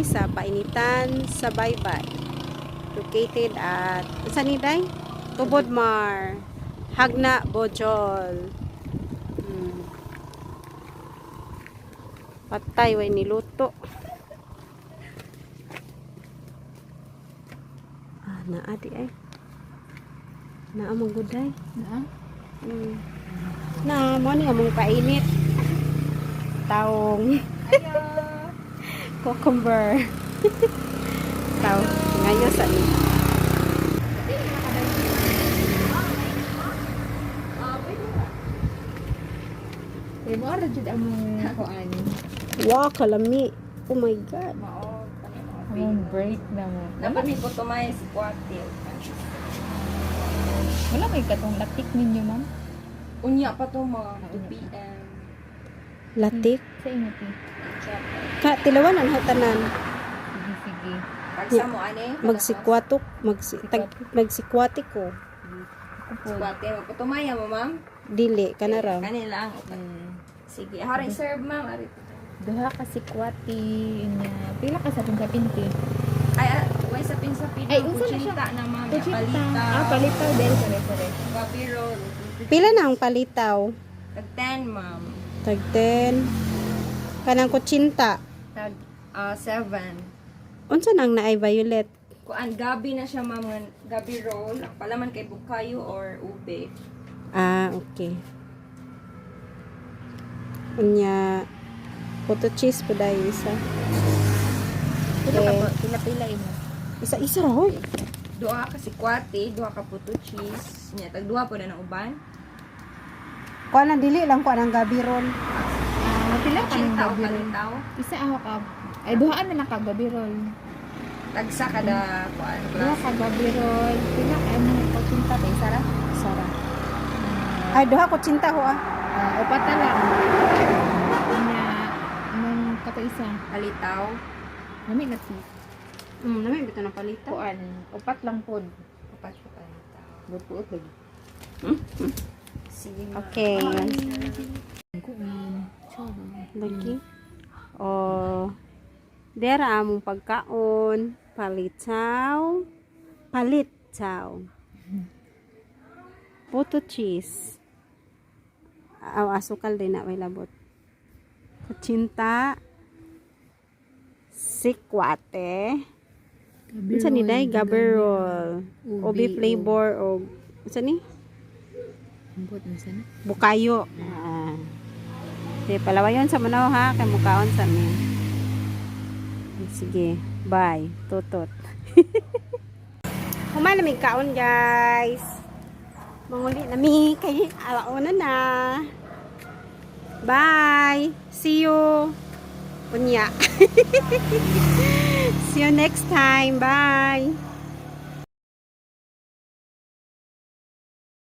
mi sa Painitan sa Baybay. Located at Saniday, Tubodmar, Hagna, Bojol. Patay way niluto. Naa di ay. Naa maguday. Na? Na mo ni among painit. Taong Ayo. cucumber. Taw ngayon sa ni. Mo ara jud among kuan. Wow, kalami. Oh my god. Mao Among break na mo. Napami ko tumay si Kuwate. Wala may katong latik ninyo, ma'am. Unya pa to mga 2 PM. Latik. Sa inyo ti. Ka tilawan ang hatanan. Sige, sige. Pagsa mo ani? Magsikwatok, magsikwati ko. Ako po. Kuwate mo pa tumaya mo ma'am. Dili kanara. Kanila ang sige. Hara serve ma'am ari. Duha ka si Kwati niya. Pila ka sa pinti. Ay way sa pinsapin. Ay, unsa na siya? Kuchinta na ma'am. Kuchinta. Palita. Ah, palitaw del sore. Coffee roll. Pila na ang palitaw? Tag 10 ma'am. Tag 10. Kanang kutsinta. Tag 7. Unsa nang naay violet? Kuan gabi na siya ma'am. Gabi roll. Palaman kay bukayo or ube. Ah, okay. Unya photo cheese po dahil isa. Pila ka ba? Pila imo. Isa-isa ra hoy. Duha ka si Kuwate, duha ka puto cheese. Nya tag duha po na ng uban. Kuha na dili lang kuha ng gabi ron. Ah, pila ka ng Chinta o gabi roll? kalitaw. Isa ako ka. Ay, duhaan na lang ka gabi roll. Tagsa kada kuan. Duha ka gabi roll. Pila ka mo pagpunta tayo, Sara? Sara. Ay duha kutsinta ho ah. Upat na lang. Nya, nung kato isa. Kalitaw. Nami na ti. Nami bito na palitaw. Kuan, upat lang pod. Upat pa kalitaw. Buot lagi. Sige ma'am. Okay. Kuan. Lagi. Oh. Dera among pagkaon, palitaw. Palitaw. Puto cheese. Asukal din na may labot. Kutsinta. Sikwate. Unsa ni day gaberol. Obi flavor o unsa ni? Ambot na sana. Bukayo. Di palawayon sa manaw ha kay mukaon sa mi. Sige, bye. Tutot. Humana mi kaon guys. Manguli na mi kay alauna na. Bye. See you. Unya. See you next time. Bye.